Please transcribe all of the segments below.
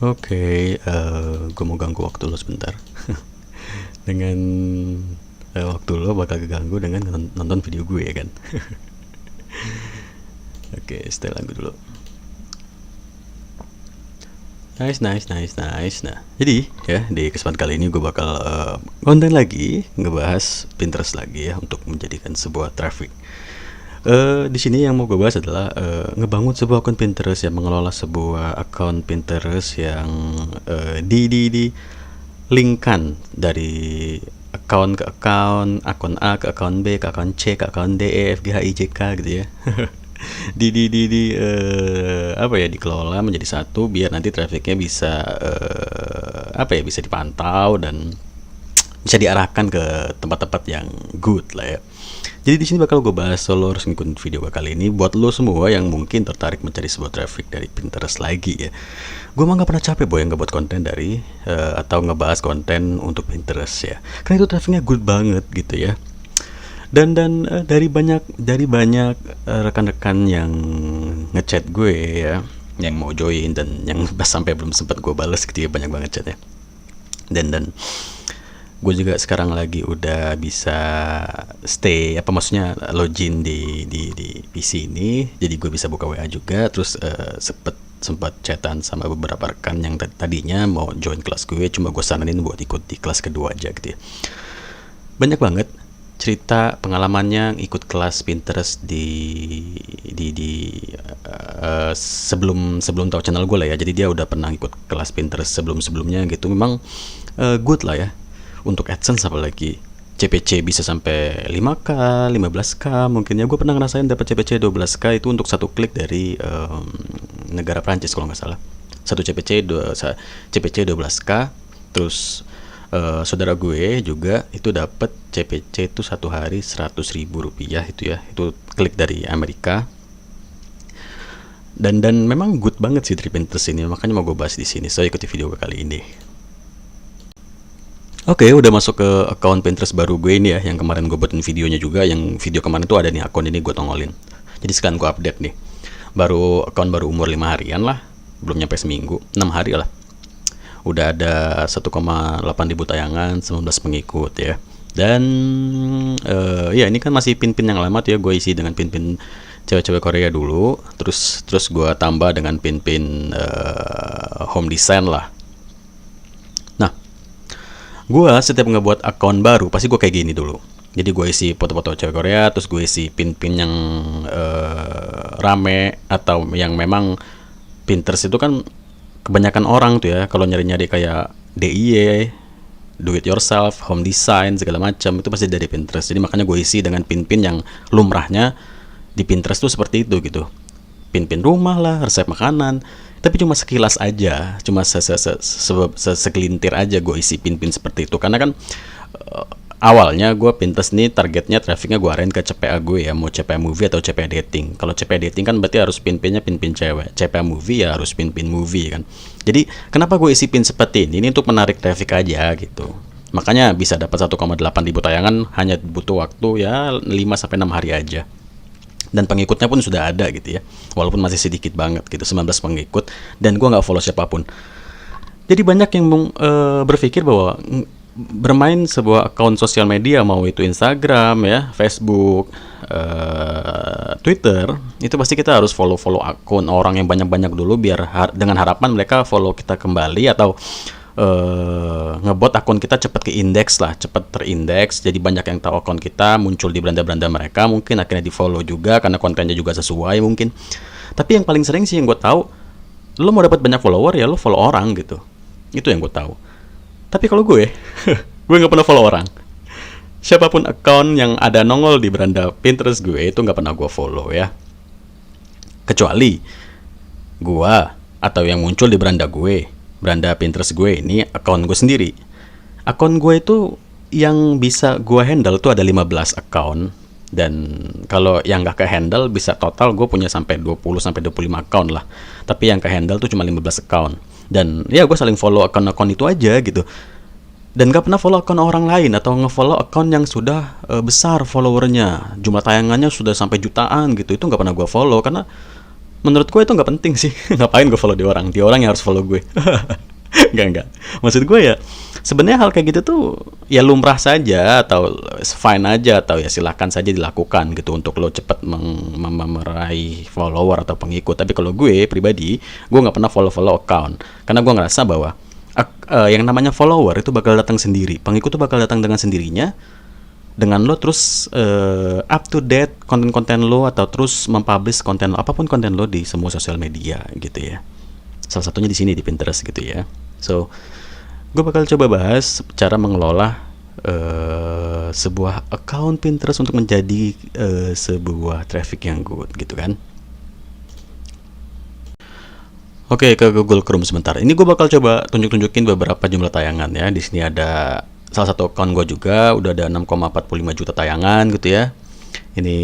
Oke, gue mau ganggu waktu lo sebentar. Dengan waktu lo bakal keganggu dengan nonton video gue ya kan. Oke, setel lagu dulu. Nice, nice, nice, nice. Nah, jadi ya di kesempatan kali ini gue bakal konten lagi ngebahas Pinterest lagi ya untuk menjadikan sebuah traffic. Di sini yang mau gue bahas adalah ngebangun sebuah akun Pinterest, yang mengelola sebuah akun Pinterest yang di linkkan dari akun ke akun A ke akun B ke akun C ke akun D E F G H I J K gitu ya. Apa ya, dikelola menjadi satu biar nanti trafficnya bisa apa ya, bisa dipantau dan bisa diarahkan ke tempat-tempat yang good lah ya. Jadi di sini bakal gue bahas, lo harus ngikutin video gue kali ini buat lo semua yang mungkin tertarik mencari sebuah traffic dari Pinterest lagi ya. Gue mah gak pernah capek boy yang ngebuat konten dari atau ngebahas konten untuk Pinterest ya. Karena itu trafficnya good banget gitu ya. Dan dari banyak rekan-rekan yang ngechat gue ya, yang mau join dan yang sampai belum sempat gue balas gitu ya, banyak banget chatnya. Dan gue juga sekarang lagi udah bisa stay, apa maksudnya login di PC ini, jadi gue bisa buka WA juga. Terus sempat chatan sama beberapa rekan yang tadinya mau join kelas gue, cuma gue saranin buat ikut di kelas kedua aja gitu ya. Banyak banget cerita pengalamannya ikut kelas Pinterest sebelum tahu channel gue lah ya. Jadi dia udah pernah ikut kelas Pinterest sebelumnya gitu. Memang good lah ya untuk AdSense, apalagi CPC bisa sampai 5k 15k mungkin ya. Gue pernah ngerasain dapat CPC 12k itu untuk satu klik dari negara Prancis kalau nggak salah. Satu CPC 12k. Terus saudara gue juga itu dapat CPC itu satu hari 100.000 rupiah itu ya, itu klik dari Amerika. Dan memang good banget sih dari Pinterest ini, makanya mau gue bahas di sini. So ikuti video gue kali ini. Oke, udah masuk ke akun Pinterest baru gue ini ya, yang kemarin gue buatin videonya juga. Yang video kemarin tuh ada nih akun ini, gue tongolin. Jadi sekarang gue update nih. Akun baru umur 5 harian lah, belum nyampe seminggu, 6 hari lah. Udah ada 1,8 ribu tayangan, 19 pengikut ya. Dan ya ini kan masih pin-pin yang lama tuh ya, gue isi dengan pin-pin cewek-cewek Korea dulu. Terus gue tambah dengan pin-pin home design lah. Nah, gue setiap ngebuat akun baru pasti gue kayak gini dulu. Jadi gue isi foto-foto cewek Korea, terus gue isi pin-pin yang rame atau yang memang Pinterest itu kan kebanyakan orang tuh ya kalau nyari-nyari kayak DIY, do it yourself, home design segala macam, itu pasti dari Pinterest. Jadi makanya gue isi dengan pin-pin yang lumrahnya di Pinterest tuh seperti itu gitu. Pin-pin rumah lah, resep makanan. Tapi cuma sekilas aja, cuma segelintir aja gue isi pin-pin seperti itu. Karena kan awalnya gue Pinterest nih targetnya trafficnya gue arahin ke CPA gue ya, mau CPA movie atau CPA dating. Kalau CPA dating kan berarti harus pin-pinnya pin-pin cewek, CPA movie ya harus pin-pin movie kan. Jadi kenapa gue isi pin seperti ini untuk menarik traffic aja gitu. Makanya bisa dapat 1,8 ribu tayangan hanya butuh waktu ya 5-6 hari aja. Dan pengikutnya pun sudah ada gitu ya, walaupun masih sedikit banget gitu, 19 pengikut, dan gue nggak follow siapapun. Jadi banyak yang berpikir bahwa bermain sebuah akun sosial media, mau itu Instagram ya, Facebook, Twitter, itu pasti kita harus follow akun orang yang banyak dulu biar dengan harapan mereka follow kita kembali atau ngebot akun kita cepat ke indeks lah, cepat terindeks. Jadi banyak yang tahu akun kita, muncul di beranda-beranda mereka, mungkin akhirnya di follow juga karena kontennya juga sesuai mungkin. Tapi yang paling sering sih yang gue tahu, lo mau dapat banyak follower ya lo follow orang gitu. Itu yang gue tahu. Tapi kalau gue nggak pernah follow orang. Siapapun account yang ada nongol di beranda Pinterest gue itu nggak pernah gue follow ya. Kecuali gue atau yang muncul di beranda Pinterest gue ini account gue sendiri. Account gue itu yang bisa gue handle tuh ada 15 account. Dan kalau yang nggak ke handle bisa total gue punya sampai 20-25 account lah. Tapi yang ke handle tuh cuma 15 account. Dan ya gue saling follow akun-akun itu aja gitu. Dan gak pernah follow akun orang lain atau nge-follow akun yang sudah besar followernya, jumlah tayangannya sudah sampai jutaan gitu. Itu gak pernah gue follow karena menurut gue itu nggak penting sih. Ngapain gue follow dia orang yang harus follow gue. Enggak. Maksud gue ya, sebenarnya hal kayak gitu tuh ya lumrah saja, atau fine aja, atau ya silahkan saja dilakukan gitu untuk lo cepet meraih follower atau pengikut. Tapi kalau gue pribadi, gue nggak pernah follow account, karena gue ngerasa bahwa yang namanya follower itu bakal datang sendiri, pengikut itu bakal datang dengan sendirinya, dengan lo terus up to date konten-konten lo, atau terus mempublish konten lo, apapun konten lo di semua sosial media gitu ya. Salah satunya di sini di Pinterest gitu ya. So, gue bakal coba bahas cara mengelola sebuah account Pinterest untuk menjadi sebuah traffic yang good gitu kan. Oke, ke Google Chrome sebentar. Ini gue bakal coba tunjukin beberapa jumlah tayangan ya. Di sini ada salah satu account gue juga, udah ada 6,45 juta tayangan gitu ya. Ini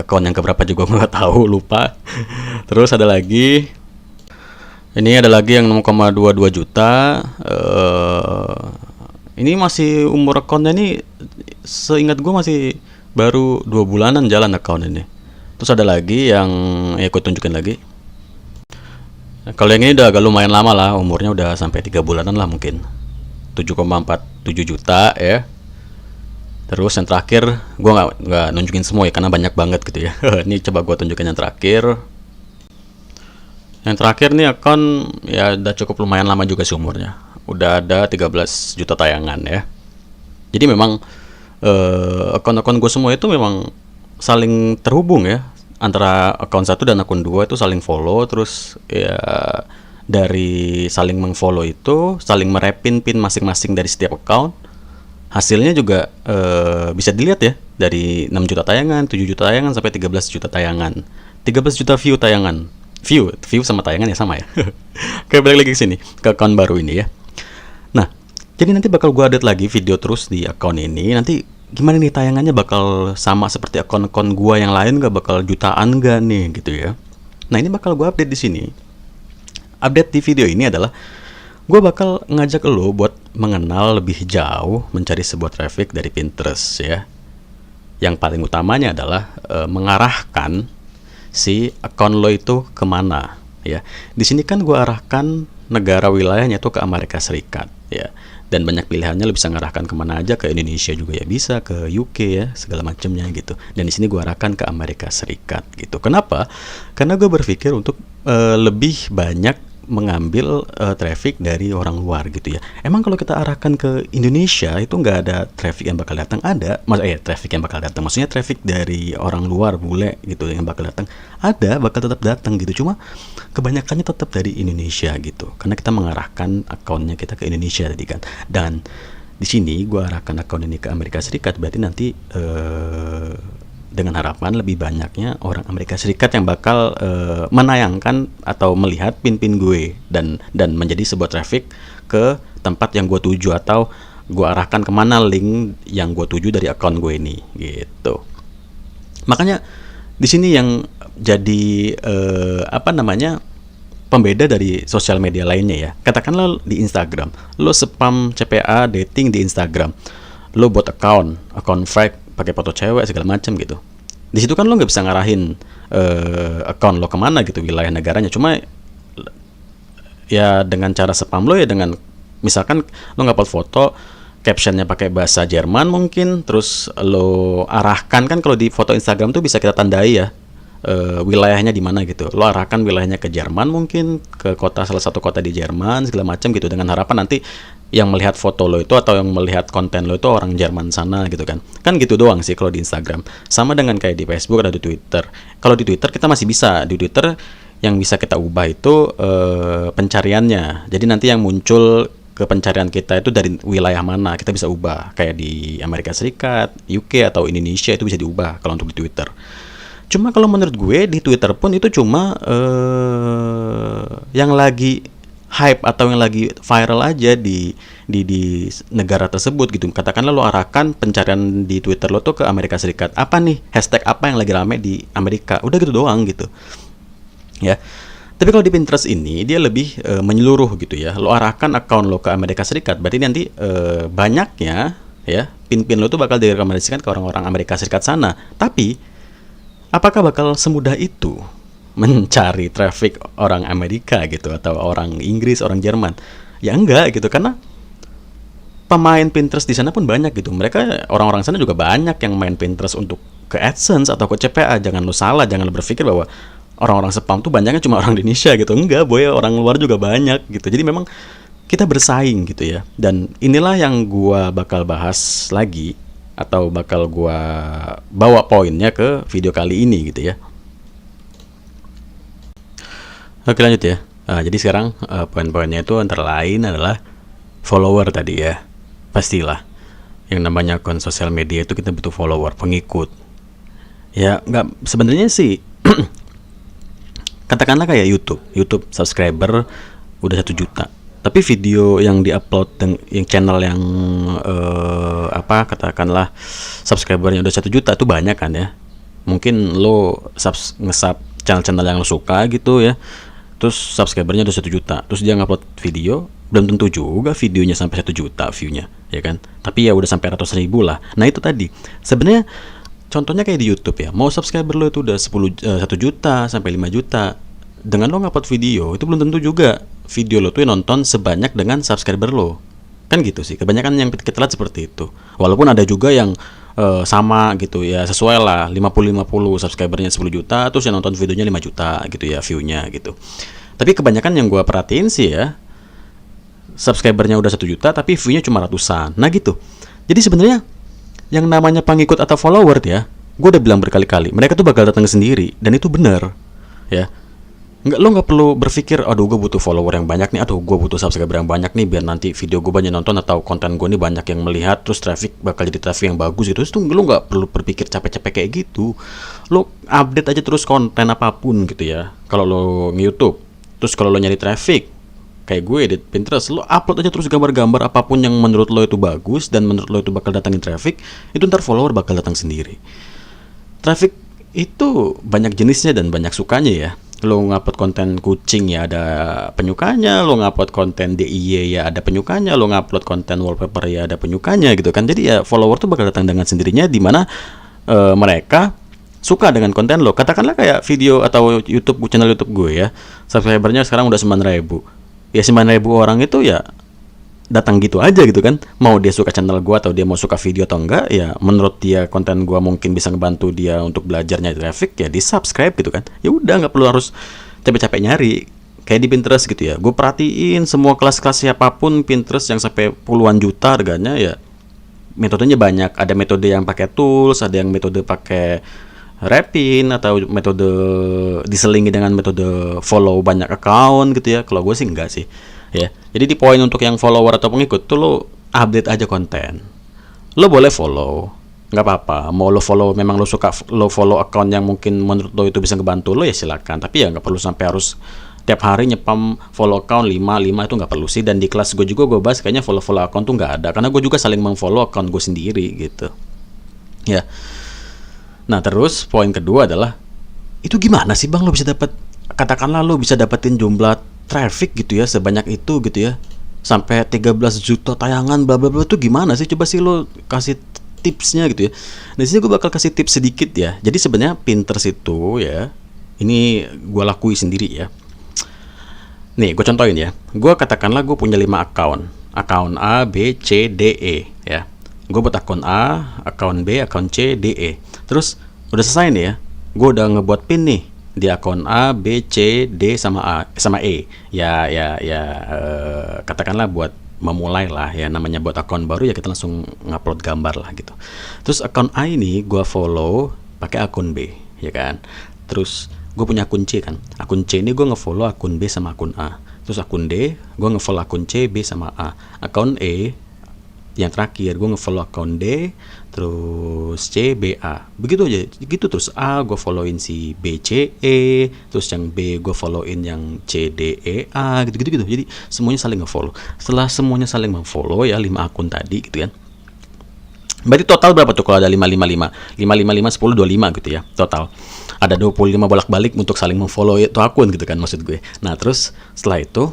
account yang keberapa juga gue nggak tahu, lupa. Terus ada lagi. Ini ada lagi yang 6,22 juta. Ini masih umur akunnya nih, seingat gue masih baru 2 bulanan jalan account ini. Terus ada lagi yang aku tunjukin lagi. Nah, kalau yang ini udah agak lumayan lama lah, umurnya udah sampai 3 bulanan lah mungkin. 7,47 juta ya. Terus yang terakhir, gue nggak nunjukin semua ya karena banyak banget gitu ya. Ini coba gue tunjukin yang terakhir. Yang terakhir nih akun ya udah cukup lumayan lama juga sih umurnya. Udah ada 13 juta tayangan ya. Jadi memang akun-akun gue semua itu memang saling terhubung ya. Antara akun 1 dan akun 2 itu saling follow. Terus ya dari saling mengfollow itu saling merepin pin masing-masing dari setiap account. Hasilnya juga bisa dilihat ya. Dari 6 juta tayangan, 7 juta tayangan, sampai 13 juta tayangan. 13 juta view tayangan. View sama tayangan ya sama ya. Oke, balik lagi ke sini, ke account baru ini ya. Nah, jadi nanti bakal gue update lagi video terus di account ini. Nanti gimana nih tayangannya, bakal sama seperti akun-akun gue yang lain, gak bakal jutaan gak nih gitu ya. Nah, ini bakal gue update di sini. Update di video ini adalah gue bakal ngajak lo buat mengenal lebih jauh mencari sebuah traffic dari Pinterest ya. Yang paling utamanya adalah mengarahkan si akun lo itu kemana ya. Di sini kan gue arahkan negara wilayahnya tuh ke Amerika Serikat ya, dan banyak pilihannya, lo bisa ngarahkan kemana aja, ke Indonesia juga ya bisa, ke UK ya, segala macamnya gitu. Dan di sini gue arahkan ke Amerika Serikat gitu. Kenapa? Karena gue berpikir untuk lebih banyak mengambil traffic dari orang luar gitu ya. Emang kalau kita arahkan ke Indonesia itu nggak ada traffic yang bakal datang, ada traffic yang bakal datang, maksudnya traffic dari orang luar bule gitu yang bakal datang, ada, bakal tetap datang gitu. Cuma kebanyakannya tetap dari Indonesia gitu, karena kita mengarahkan akunnya kita ke Indonesia tadi kan. Dan di sini gue arahkan akun ini ke Amerika Serikat, berarti nanti dengan harapan lebih banyaknya orang Amerika Serikat yang bakal menayangkan atau melihat pin-pin gue dan menjadi sebuah traffic ke tempat yang gue tuju, atau gue arahkan kemana link yang gue tuju dari akun gue ini gitu. Makanya di sini yang jadi pembeda dari sosial media lainnya ya. Katakanlah di Instagram, lo spam CPA dating di Instagram, lo buat akun fake pakai foto cewek segala macam gitu. Di situ kan lo nggak bisa ngarahin account lo kemana gitu, wilayah negaranya. Cuma ya dengan cara spam lo ya, dengan misalkan lo ngupload foto, captionnya pakai bahasa Jerman mungkin, terus lo arahkan, kan kalau di foto Instagram tuh bisa kita tandai ya wilayahnya di mana gitu. Lo arahkan wilayahnya ke Jerman mungkin, ke salah satu kota di Jerman segala macam gitu, dengan harapan nanti yang melihat foto lo itu atau yang melihat konten lo itu orang Jerman sana gitu kan. Kan gitu doang sih kalau di Instagram. Sama dengan kayak di Facebook atau di Twitter. Kalau di Twitter kita masih bisa. Di Twitter yang bisa kita ubah itu pencariannya. Jadi nanti yang muncul ke pencarian kita itu dari wilayah mana, kita bisa ubah. Kayak di Amerika Serikat, UK atau Indonesia itu bisa diubah kalau untuk di Twitter. Cuma kalau menurut gue di Twitter pun itu cuma yang lagi hype atau yang lagi viral aja di negara tersebut gitu. Katakanlah lo arahkan pencarian di Twitter lo tuh ke Amerika Serikat. Apa nih? Hashtag apa yang lagi rame di Amerika? Udah gitu doang gitu. Ya. Tapi kalau di Pinterest ini dia lebih menyeluruh gitu ya. Lo arahkan akun lo ke Amerika Serikat, berarti nanti banyaknya ya pin-pin lo tuh bakal direkomendasikan ke orang-orang Amerika Serikat sana. Tapi apakah bakal semudah itu mencari traffic orang Amerika gitu atau orang Inggris, orang Jerman. Ya enggak gitu, karena pemain Pinterest di sana pun banyak gitu. Mereka orang-orang sana juga banyak yang main Pinterest untuk ke AdSense atau ke CPA. Jangan lu salah, jangan lu berpikir bahwa orang-orang spam tuh banyaknya cuma orang Indonesia gitu. Enggak, boy, orang luar juga banyak gitu. Jadi memang kita bersaing gitu ya. Dan inilah yang gua bakal bahas lagi atau bakal gua bawa poinnya ke video kali ini gitu ya. Oke, lanjut ya. Jadi sekarang poin-poinnya itu antara lain adalah follower tadi ya. Pastilah yang namanya akun sosial media itu kita butuh follower, pengikut. Ya nggak, sebenarnya sih katakanlah kayak YouTube subscriber udah 1 juta, tapi video yang diupload yang channel yang katakanlah subscribernya udah 1 juta itu banyak kan ya. Mungkin lo nge-sub channel-channel yang lo suka gitu ya, terus subscribernya udah 1 juta, terus dia ngupload video, belum tentu juga videonya sampai 1 juta view-nya, ya kan? Tapi ya udah sampai ratus ribu lah. Nah itu tadi, sebenarnya contohnya kayak di YouTube ya, mau subscriber lo itu udah 1 juta sampai 5 juta, dengan lo ngupload video, itu belum tentu juga video lo tuh nonton sebanyak dengan subscriber lo. Kan gitu sih, kebanyakan yang kita lihat seperti itu. Walaupun ada juga yang sama gitu ya, sesuai lah 50-50, subscribernya 10 juta, terus yang nonton videonya 5 juta gitu ya view-nya gitu. Tapi kebanyakan yang gue perhatiin sih ya, subscribernya udah 1 juta tapi view-nya cuma ratusan. Nah gitu. Jadi sebenarnya yang namanya pengikut atau follower ya, gue udah bilang berkali-kali, mereka tuh bakal datang sendiri, dan itu benar ya. Lo nggak perlu berpikir, aduh gue butuh follower yang banyak nih, aduh gue butuh subscriber yang banyak nih biar nanti video gue banyak nonton atau konten gue nih banyak yang melihat, terus traffic bakal jadi traffic yang bagus gitu. Terus tuh lo nggak perlu berpikir capek-capek kayak gitu. Lo update aja terus konten apapun gitu ya. Kalau lo nge-YouTube, terus kalau lo nyari traffic kayak gue edit Pinterest, lo upload aja terus gambar-gambar apapun yang menurut lo itu bagus dan menurut lo itu bakal datangin traffic, itu ntar follower bakal datang sendiri. Traffic itu banyak jenisnya dan banyak sukanya ya. Lo ngupload konten kucing ya ada penyukanya, lo ngupload konten DIY ya ada penyukanya, lo ngupload konten wallpaper ya ada penyukanya gitu kan. Jadi ya follower tuh bakal datang dengan sendirinya, di mana mereka suka dengan konten lo. Katakanlah kayak video atau channel YouTube gue ya, subscribernya sekarang udah 9.000. Ya 9.000 orang itu ya datang gitu aja gitu kan. Mau dia suka channel gue atau dia mau suka video atau enggak, ya menurut dia konten gue mungkin bisa ngebantu dia untuk belajarnya traffic, ya di subscribe gitu kan. Ya udah, nggak perlu harus capek-capek nyari kayak di Pinterest gitu ya. Gue perhatiin semua kelas-kelas siapapun Pinterest yang sampai puluhan juta harganya, ya metodenya banyak. Ada metode yang pakai tools, ada yang metode pakai rapin, atau metode diselingi dengan metode follow banyak account gitu ya. Kalau gue sih enggak sih ya. Jadi di poin untuk yang follower atau pengikut tuh lo update aja konten. Lo boleh follow, nggak apa-apa. Mau lo follow, memang lo suka lo follow account yang mungkin menurut lo itu bisa ngebantu lo, ya silakan. Tapi ya nggak perlu sampai harus tiap hari nyepam follow account 5 itu nggak perlu sih. Dan di kelas gue juga gue bahas kayaknya follow account tuh nggak ada, karena gue juga saling mengfollow account gue sendiri gitu ya. Nah terus poin kedua adalah, itu gimana sih bang lo bisa dapat, katakanlah lo bisa dapetin jumlah traffic gitu ya sebanyak itu gitu ya, sampai 13 juta tayangan bla bla bla, itu gimana sih? Coba sih lo kasih tipsnya gitu ya. Di sini gue bakal kasih tips sedikit ya. Jadi sebenarnya Pinterest itu ya, ini gue lakui sendiri ya. Nih gue contohin ya. Gue katakanlah gue punya 5 account A, B, C, D, E ya. Gue buat akun A, akun B, akun C, D, E. Terus udah selesai nih ya. Gue udah ngebuat pin nih di akun A, B, C, D sama E. Katakanlah buat memulai lah ya, namanya buat akun baru ya kita langsung ngupload gambar lah gitu. Terus akun A ini gue follow pakai akun B ya kan. Terus gue punya akun C kan. Akun C ini gue ngefollow akun B sama akun A. Terus akun D gue ngefollow akun C, B sama A. Akun E yang terakhir gue ngefollow akun D, terus C, B, A, begitu aja gitu. Terus A gue followin si B, C, E, terus yang B gue followin yang C, D, E, A, gitu. Jadi semuanya saling ngefollow. Setelah semuanya saling memfollow ya 5 akun tadi gitu kan, berarti total berapa tuh kalau ada 5, 10, 25 gitu ya. Total ada 25 bolak-balik untuk saling memfollow itu akun gitu kan maksud gue. Nah terus setelah itu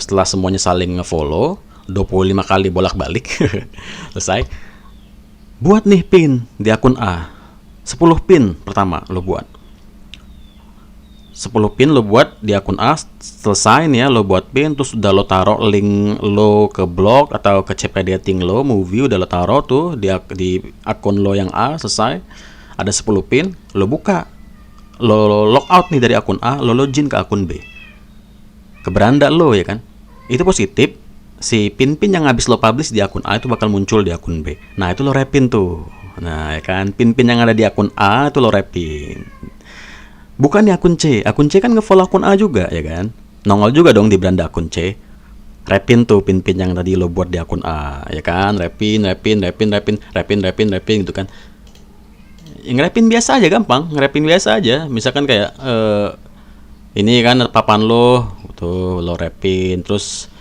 setelah semuanya saling ngefollow 25 kali bolak-balik selesai, buat nih pin di akun A 10 pin pertama lo buat. 10 pin lo buat di akun A, selesai nih ya lo buat pin, terus udah lo taruh link lo ke blog atau ke CP dating lo, movie udah lo taruh tuh di akun lo yang A, selesai. Ada 10 pin, lo buka, lo log out nih dari akun A, lo login ke akun B, ke beranda lo ya kan. Itu positif, si pin-pin yang habis lo publish di akun A itu bakal muncul di akun B. Nah itu lo repin tuh. Nah ya kan, pin-pin yang ada di akun A itu lo repin. Bukan di akun C. Akun C kan nge-follow akun A juga ya kan. Nongol juga dong di beranda akun C. Repin tuh pin-pin yang tadi lo buat di akun A ya kan. Repin gitu kan. Ngerepin biasa aja, gampang. Ngerepin biasa aja. Misalkan kayak ini kan papan lo tuh lo repin, terus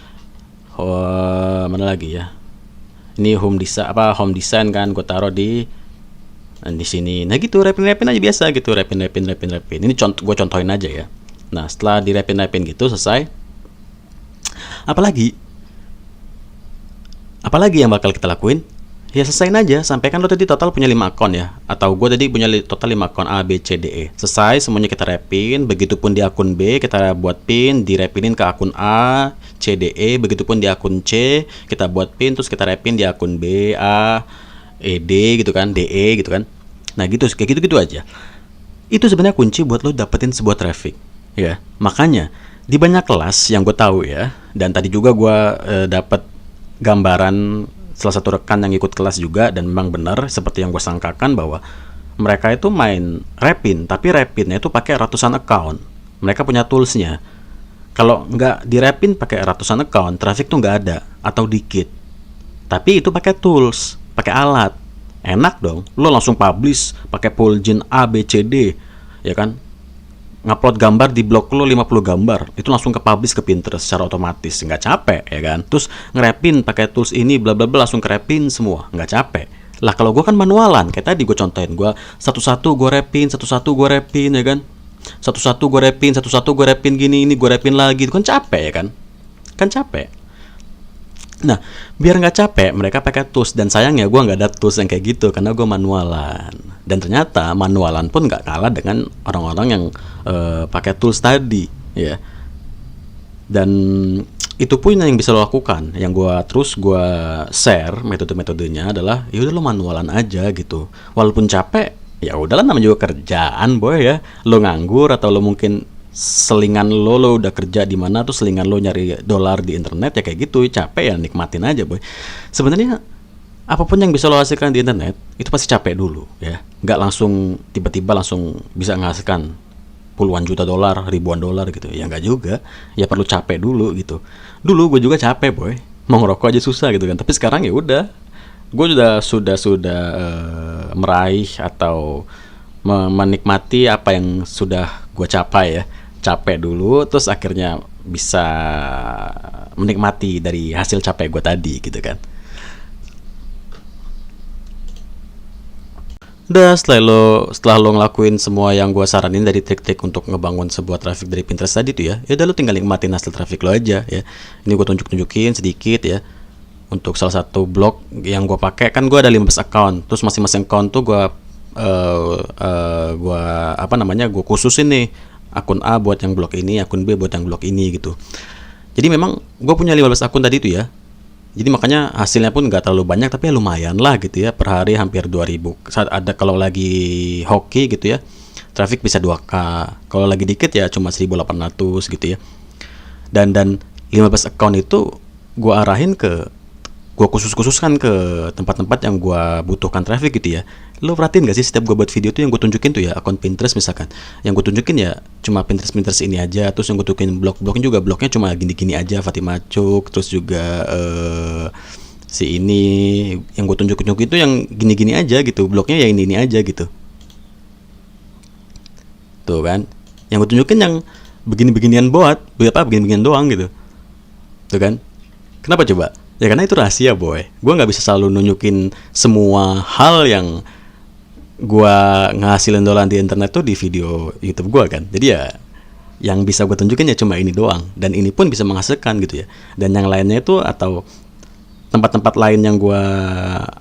mana lagi ya? Ini home design kan gue taruh di sini. Nah gitu, repin aja biasa gitu, repin. Ini gue contohin aja ya. Nah setelah direpin gitu selesai, apalagi yang bakal kita lakuin? Ya selesain aja, sampai kan lo tadi total punya 5 akun ya, atau gue tadi punya total 5 akun A, B, C, D, E. Selesai semuanya kita repin, begitupun di akun B kita buat pin, direpinin ke akun A, C, D, E, begitupun di akun C kita buat pin, terus kita repin di akun B, A, ED gitu kan, DE gitu kan. Nah gitu, kayak gitu aja. Itu sebenarnya kunci buat lo dapetin sebuah traffic ya. Makanya di banyak kelas yang gue tahu ya, dan tadi juga gue dapet gambaran salah satu rekan yang ikut kelas juga, dan memang benar seperti yang gue sangkakan bahwa mereka itu main repin, tapi repinnya itu pakai ratusan account. Mereka punya toolsnya. Kalau nggak direpin pakai ratusan account, traffic tuh nggak ada atau dikit. Tapi itu pakai tools, pakai alat. Enak dong, lo langsung publish pakai Fulgin A, B, C, D, ya kan? Ngupload gambar di blog lo 50 gambar, itu langsung ke publish ke Pinterest secara otomatis, nggak capek ya kan? Terus ngerepin pakai tools ini bla bla bla, langsung ngerepin semua, nggak capek. Lah kalau gue kan manualan, kayak tadi gue contohin, gue satu-satu gue repin ya kan? Satu-satu gue repin gini, ini gue repin lagi, itu kan capek ya kan? Kan capek. Nah, biar nggak capek, mereka pakai tools, dan sayangnya gue nggak ada tools yang kayak gitu karena gue manualan. Dan ternyata manualan pun nggak kalah dengan orang-orang yang pakai tools tadi, ya. Dan itu pun yang bisa lo lakukan. Yang gue share metode-metodenya adalah ya udah lo manualan aja gitu. Walaupun capek, ya udahlah, namanya juga kerjaan boy ya. Lo nganggur atau lo mungkin selingan lo udah kerja di mana tuh, selingan lo nyari dolar di internet, ya kayak gitu, capek ya nikmatin aja boy. Sebenarnya apapun yang bisa lo hasilkan di internet itu pasti capek dulu ya, nggak langsung tiba-tiba langsung bisa menghasilkan puluhan juta dolar, ribuan dolar gitu ya, nggak juga ya, perlu capek dulu gitu. Dulu gue juga capek boy, mau ngerokok aja susah gitu kan, tapi sekarang ya udah, gue sudah meraih atau menikmati apa yang sudah gue capai ya. Capek dulu, terus akhirnya bisa menikmati dari hasil capek gue tadi gitu kan. Udah, setelah lo ngelakuin semua yang gue saranin dari trik-trik untuk ngebangun sebuah traffic dari Pinterest tadi tuh ya udah lo tinggal nikmatin hasil traffic lo aja ya. Ini gue tunjukin sedikit ya. Untuk salah satu blog yang gue pakai, kan gue ada 15 account, terus masing-masing account tuh gue gue khususin nih, akun A buat yang blog ini, akun B buat yang blog ini gitu. Jadi memang gue punya 15 akun tadi itu ya. Jadi makanya hasilnya pun nggak terlalu banyak, tapi ya lumayan lah gitu ya. Per hari hampir 2000. Saat ada, kalau lagi hoki gitu ya, traffic bisa 2K. Kalau lagi dikit ya cuma 1800 gitu ya. Dan 15 account itu gue arahin gue khususkan ke tempat-tempat yang gue butuhkan traffic gitu ya. Lo perhatiin gak sih setiap gue buat video tuh yang gue tunjukin tuh ya akun Pinterest misalkan, yang gue tunjukin ya cuma Pinterest ini aja. Terus yang gue tunjukin blognya juga, blognya cuma gini-gini aja, Fatima Cuk. Terus juga si ini yang gue tunjukin itu yang gini-gini aja gitu, blognya ya ini aja gitu. Tuh kan, yang gue tunjukin yang begini-beginian begini-beginian doang gitu. Tuh kan, kenapa coba? Ya karena itu rahasia boy. Gue gak bisa selalu nunjukin semua hal yang gue ngasilin dolar di internet tuh di video YouTube gue kan. Jadi ya yang bisa gue tunjukin ya cuma ini doang. Dan ini pun bisa menghasilkan gitu ya. Dan yang lainnya itu, atau tempat-tempat lain yang gue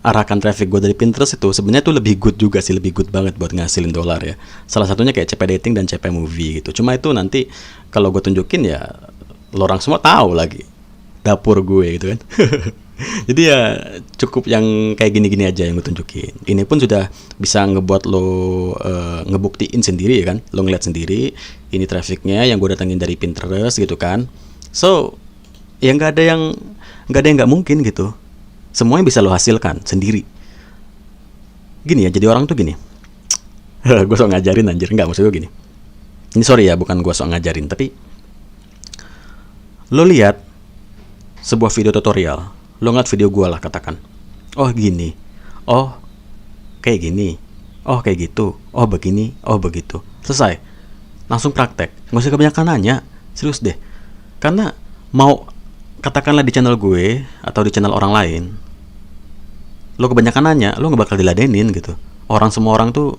arahkan traffic gue dari Pinterest itu sebenarnya tuh lebih good juga sih, lebih good banget buat ngasilin dolar ya. Salah satunya kayak CP Dating dan CP Movie gitu. Cuma itu nanti kalau gue tunjukin ya lo orang semua tahu lagi dapur gue gitu kan. Jadi ya cukup yang kayak gini-gini aja yang gue tunjukin. Ini pun sudah bisa ngebuat lo ngebuktiin sendiri ya kan. Lo ngeliat sendiri ini trafficnya yang gue datengin dari Pinterest gitu kan. So ya nggak ada yang nggak mungkin gitu. Semuanya bisa lo hasilkan sendiri. Gini ya, jadi orang tuh gini. Gue sok ngajarin anjir, nggak, maksud gue gini. Ini sorry ya, bukan gue sok ngajarin, tapi lo lihat sebuah video tutorial, lo ngeliat video gue lah katakan. Oh gini, oh kayak gini, oh kayak gitu, oh begini, oh begitu. Selesai. Langsung praktek. Nggak usah kebanyakan nanya, serius deh. Karena mau katakanlah di channel gue atau di channel orang lain, lo kebanyakan nanya, lo gak bakal diladenin gitu. Semua orang tuh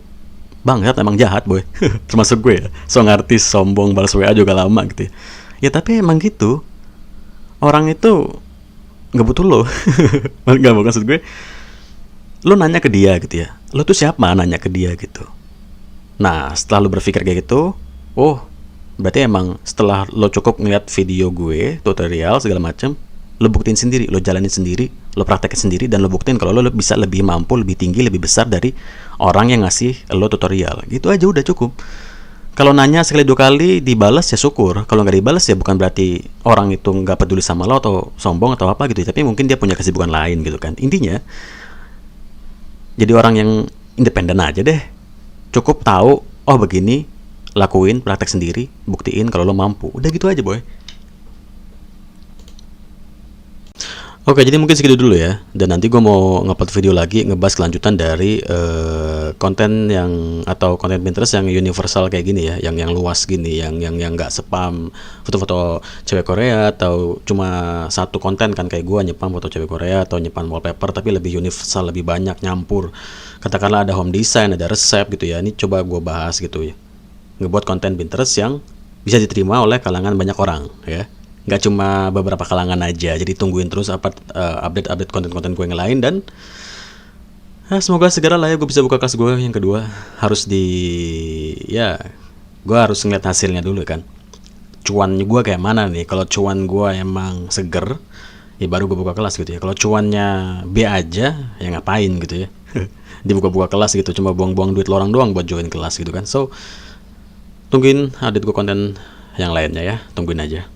bangsat, emang jahat boy. Termasuk gue ya, artis, sombong, balas WA juga lama gitu ya. Ya tapi emang gitu, orang itu gak butuh lo. Gak, maksud gue, lo nanya ke dia gitu ya, lo tuh siapa nanya ke dia gitu. Nah setelah lo berpikir kayak gitu, oh berarti emang setelah lo cukup ngeliat video gue, tutorial segala macam, lo buktiin sendiri, lo jalanin sendiri, lo praktekin sendiri, dan lo buktiin kalau lo bisa lebih mampu, lebih tinggi, lebih besar dari orang yang ngasih lo tutorial. Gitu aja udah cukup. Kalau nanya sekali dua kali dibalas ya syukur, kalau nggak dibalas ya bukan berarti orang itu nggak peduli sama lo atau sombong atau apa gitu, tapi mungkin dia punya kesibukan lain gitu kan. Intinya jadi orang yang independen aja deh, cukup tahu oh begini, lakuin, praktek sendiri, buktiin kalau lo mampu. Udah gitu aja boy. Oke, jadi mungkin segitu dulu ya. Dan nanti gue mau ngupload video lagi ngebahas kelanjutan dari konten yang atau konten Pinterest yang universal kayak gini ya, yang luas gini, yang nggak spam foto-foto cewek Korea atau cuma satu konten kan kayak gue nyepam foto cewek Korea atau nyepam wallpaper, tapi lebih universal, lebih banyak nyampur. Katakanlah ada home design, ada resep gitu ya. Ini coba gue bahas gitu ya. Ngebuat konten Pinterest yang bisa diterima oleh kalangan banyak orang ya. Nggak cuma beberapa kalangan aja. Jadi tungguin terus update konten-konten gue yang lain. Dan semoga segera lah ya gue bisa buka kelas gue yang kedua. Gue harus ngeliat hasilnya dulu kan, cuan gue kayak mana nih. Kalau cuan gue emang seger, ya baru gue buka kelas gitu ya. Kalau cuannya B aja, ya ngapain gitu ya. Dibuka-buka kelas gitu, cuma buang-buang duit lo orang doang buat join kelas gitu kan. So tungguin update gue konten yang lainnya ya, tungguin aja.